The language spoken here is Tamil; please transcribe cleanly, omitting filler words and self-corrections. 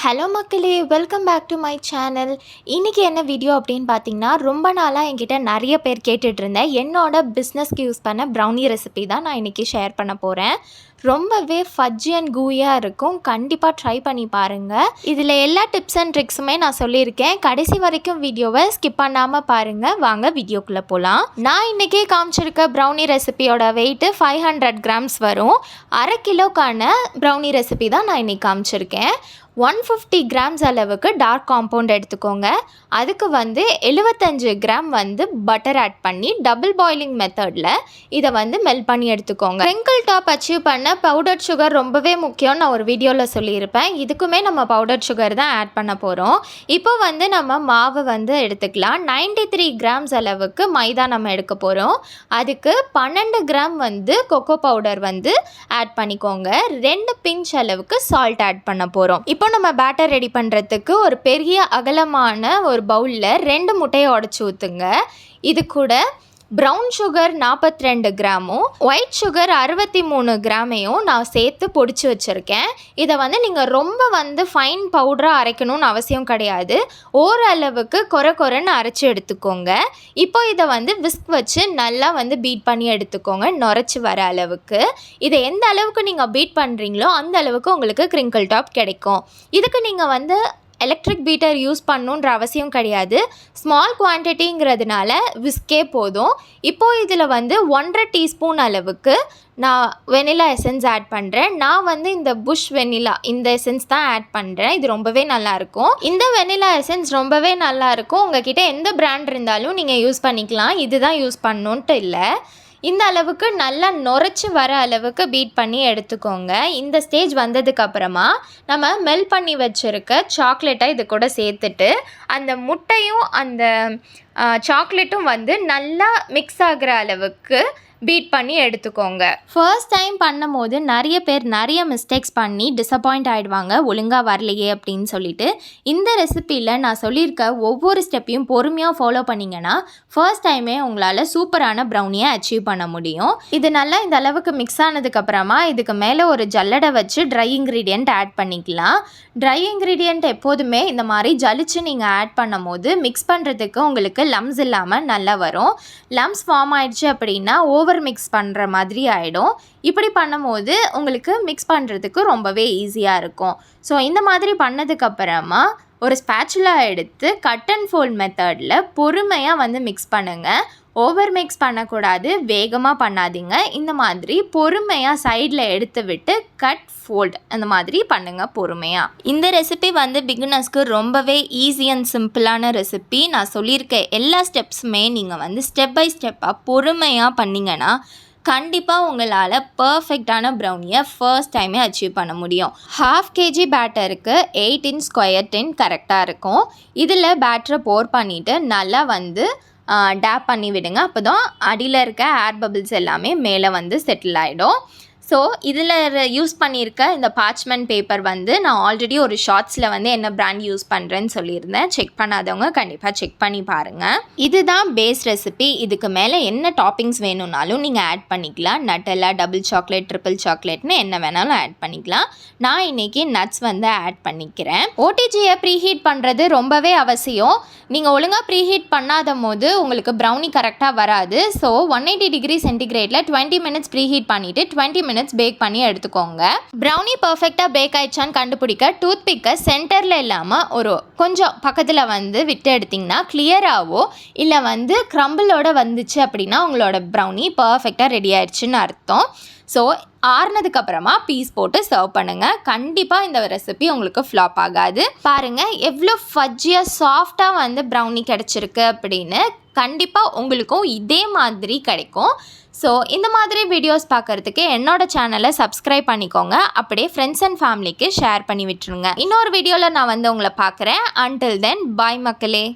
ஹலோ மக்களே, welcome back to my channel. இன்றைக்கி என்ன வீடியோ அப்படின்னு பார்த்தீங்கன்னா, ரொம்ப நாளாக என்கிட்ட நிறைய பேர் கேட்டுட்ருந்தேன். என்னோட பிஸ்னஸ்க்கு யூஸ் பண்ண ப்ரௌனி ரெசிபி தான் நான் இன்றைக்கி ஷேர் பண்ண போகிறேன். ரொம்பவே ஃபஜ்ஜி அண்ட் கூயாக இருக்கும். கண்டிப்பாக ட்ரை பண்ணி பாருங்கள். இதில் எல்லா டிப்ஸ் அண்ட் ட்ரிக்ஸுமே நான் சொல்லியிருக்கேன். கடைசி வரைக்கும் வீடியோவை ஸ்கிப் பண்ணாமல் பாருங்கள். வாங்க வீடியோக்குள்ளே போகலாம். நான் இன்றைக்கி காமிச்சிருக்க ப்ரௌனி ரெசிபியோட வெயிட்டு 500 கிராம்ஸ் வரும். அரை கிலோக்கான ப்ரௌனி ரெசிபி தான் நான் இன்றைக்கி காமிச்சிருக்கேன். 150 கிராம்ஸ் அளவுக்கு டார்க் காம்பவுண்ட் எடுத்துக்கோங்க. அதுக்கு 75 கிராம் பட்டர் ஆட் பண்ணி டபுள் பாயிலிங் மெத்தடில் இதை மெல்ட் பண்ணி எடுத்துக்கோங்க. க்ரிங்கிள் டாப் அச்சீவ் பண்ண பவுடர் சுகர் ரொம்பவே முக்கியம். நான் ஒரு வீடியோவில் சொல்லியிருப்பேன். இதுக்குமே நம்ம பவுடர் சுகர் தான் ஆட் பண்ண போகிறோம். இப்போ நம்ம மாவு எடுத்துக்கலாம். 93 கிராம்ஸ் அளவுக்கு மைதா நம்ம எடுக்க போகிறோம். அதுக்கு 12 கிராம் கொக்கோ பவுடர் ஆட் பண்ணிக்கோங்க. 2 பிஞ்ச் அளவுக்கு சால்ட் ஆட் பண்ண போகிறோம். இப்போ நம்ம பேட்டர் ரெடி பண்ணுறதுக்கு ஒரு பெரிய அகலமான ஒரு பவுலில் 2 முட்டையை உடச்சி ஊற்றுங்க. இது கூட ப்ரௌன் சுகர் 42 கிராமும் ஒயிட் சுகர் 63 கிராமையும் நான் சேர்த்து பொடிச்சு வச்சுருக்கேன். இதை நீங்கள் ரொம்ப ஃபைன் பவுடராக அரைக்கணும்னு அவசியம் கிடையாது. ஓரளவுக்கு கொரன்னு அரைச்சி எடுத்துக்கோங்க. இப்போ இதை விஸ்க் வச்சு நல்லா பீட் பண்ணி எடுத்துக்கோங்க, நுரைச்சி வர அளவுக்கு. இதை எந்த அளவுக்கு நீங்கள் பீட் பண்ணுறீங்களோ அந்த அளவுக்கு உங்களுக்கு க்ரிங்கிள் டாப் கிடைக்கும். இதுக்கு நீங்கள் எலக்ட்ரிக் பீட்டர் யூஸ் பண்ணணுன்ற அவசியம் கிடையாது. ஸ்மால் குவான்டிட்டிங்கிறதுனால விஸ்கே போதும். இப்போது இதில் 1.5 டீஸ்பூன் அளவுக்கு நான் வெனிலா எசன்ஸ் ஆட் பண்ணுறேன். நான் இந்த புஷ் வெனிலா இந்த எசன்ஸ் தான் ஆட் பண்ணுறேன். இது ரொம்பவே நல்லாயிருக்கும். இந்த வெனிலா எசன்ஸ் ரொம்பவே நல்லாயிருக்கும். உங்கள்கிட்ட எந்த பிராண்ட் இருந்தாலும் நீங்கள் யூஸ் பண்ணிக்கலாம். இதுதான் யூஸ் பண்ணணுன்ட்டு இல்லை. இந்த அளவுக்கு நல்லா நுரைச்சி வர அளவுக்கு பீட் பண்ணி எடுத்துக்கோங்க. இந்த ஸ்டேஜ் வந்ததுக்கப்புறமா நம்ம மெல்ட் பண்ணி வச்சுருக்க சாக்லேட்டை இது கூட சேர்த்துட்டு அந்த முட்டையும் அந்த சாக்லேட்டும் நல்லா மிக்ஸ் ஆகிற அளவுக்கு பீட் பண்ணி எடுத்துக்கோங்க. ஃபர்ஸ்ட் டைம் பண்ணும் போது நிறைய பேர் நிறைய மிஸ்டேக்ஸ் பண்ணி டிசப்பாயிண்ட் ஆகிடுவாங்க, ஒழுங்காக வரலையே அப்படின்னு சொல்லிட்டு. இந்த ரெசிப்பியில் நான் சொல்லியிருக்க ஒவ்வொரு ஸ்டெப்பையும் பொறுமையாக ஃபாலோ பண்ணிங்கன்னா ஃபர்ஸ்ட் டைமே உங்களால் சூப்பரான ப்ரௌனியை அச்சீவ் பண்ண முடியும். இது நல்லா இந்த அளவுக்கு மிக்ஸ் ஆனதுக்கப்புறமா இதுக்கு மேலே ஒரு ஜல்லடை வச்சு ட்ரை இன்க்ரீடியண்ட் ஆட் பண்ணிக்கலாம். ட்ரை இன்க்ரீடியண்ட் எப்போதுமே இந்த மாதிரி ஜலிச்சு நீங்கள் ஆட் பண்ணும் போது மிக்ஸ் பண்ணுறதுக்கு உங்களுக்கு லம்ஸ் இல்லாமல் நல்லா வரும். லம்ஸ் ஃபார்ம் ஆயிடுச்சு அப்படின்னா ஓவர் மிக்ஸ் பண்ணுற மாதிரி ஆகிடும். இப்படி பண்ணும்போது உங்களுக்கு மிக்ஸ் பண்ணுறதுக்கு ரொம்பவே ஈஸியாக இருக்கும். ஸோ இந்த மாதிரி பண்ணதுக்கப்புறமா ஒரு ஸ்பேச்சுலா எடுத்து கட் அண்ட் ஃபோல்ட் மெத்தடில் பொறுமையாக மிக்ஸ் பண்ணுங்கள். ஓவர் மிக்ஸ் பண்ணக்கூடாது, வேகமாக பண்ணாதீங்க. இந்த மாதிரி பொறுமையாக சைடில் எடுத்து விட்டு கட் ஃபோல்ட் அந்த மாதிரி பண்ணுங்கள் பொறுமையாக. இந்த ரெசிபி பிகினர்ஸ்க்கு ரொம்பவே ஈஸி அண்ட் சிம்பிளான ரெசிபி. நான் சொல்லியிருக்க எல்லா ஸ்டெப்ஸுமே நீங்கள் ஸ்டெப் பை ஸ்டெப்பாக பொறுமையாக பண்ணிங்கன்னா கண்டிப்பாக உங்களால் பர்ஃபெக்டான ப்ரௌனியை ஃபர்ஸ்ட் டைமே அச்சீவ் பண்ண முடியும். 1/2 kg பேட்டருக்கு 8 inch ஸ்கொயர் டின் கரெக்டாக இருக்கும். இதில் பேட்டரை போர் பண்ணிவிட்டு நல்லா டேப் பண்ணி விடுங்க. அப்போ தான் அடியில் இருக்க ஏர் பபிள்ஸ் எல்லாமே மேலே செட்டில் ஆகிடும். ஸோ இதில் யூஸ் பண்ணியிருக்க இந்த பார்ச்மெண்ட் பேப்பர் நான் ஆல்ரெடி ஒரு ஷார்ட்ஸில் என்ன பிராண்ட் யூஸ் பண்ணுறேன்னு சொல்லியிருந்தேன். செக் பண்ணாதவங்க கண்டிப்பாக செக் பண்ணி பாருங்கள். இதுதான் பேஸ் ரெசிபி. இதுக்கு மேலே என்ன டாப்பிங்ஸ் வேணும்னாலும் நீங்கள் ஆட் பண்ணிக்கலாம். நட்டெல்லா, டபுள் சாக்லேட், ட்ரிபிள் சாக்லேட்னு என்ன வேணாலும் ஆட் பண்ணிக்கலாம். நான் இன்றைக்கி நட்ஸ் ஆட் பண்ணிக்கிறேன். ஓடிஜியை ப்ரீஹீட் பண்ணுறது ரொம்பவே அவசியம். நீங்கள் ஒழுங்காக ப்ரீஹீட் பண்ணாத போது உங்களுக்கு ப்ரௌனி கரெக்டாக வராது. ஸோ 180 டிகிரி சென்டிகிரேடில் 20 மினிட்ஸ் ப்ரீஹீட் பண்ணிவிட்டு 20 மினிட்ஸ் பேக் பண்ணி எடுத்துக்கோங்க. ப்ரௌனி பர்ஃபெக்டாக பேக் ஆயிடுச்சான்னு கண்டுபிடிக்க டூத் பிக்கை சென்டரில் இல்லாமல் ஒரு கொஞ்சம் பக்கத்தில் விட்டு எடுத்திங்கன்னா கிளியராகவோ இல்லை க்ரம்பிளோட வந்துச்சு அப்படின்னா உங்களோட ப்ரௌனி பர்ஃபெக்டாக ரெடி ஆயிடுச்சுன்னு அர்த்தம். ஸோ ஆறுனதுக்கப்புறமா பீஸ் போட்டு சர்வ் பண்ணுங்கள். கண்டிப்பாக இந்த ரெசிபி உங்களுக்கு ஃப்ளாப் ஆகாது. பாருங்கள் எவ்வளோ ஃபஜ்ஜியாக சாஃப்டாக ப்ரௌனி கிடச்சிருக்கு அப்படின்னு. கண்டிப்பாக உங்களுக்கும் இதே மாதிரி கிடைக்கும். ஸோ இந்த மாதிரி வீடியோஸ் பார்க்குறதுக்கு என்னோடய சேனலை சப்ஸ்கிரைப் பண்ணிக்கோங்க. அப்படியே ஃப்ரெண்ட்ஸ் அண்ட் ஃபேமிலிக்கு ஷேர் பண்ணி விட்டுருங்க. இன்னொரு வீடியோவில் நான் உங்களை பார்க்குறேன். அன்டில் தென் பாய் மக்களே.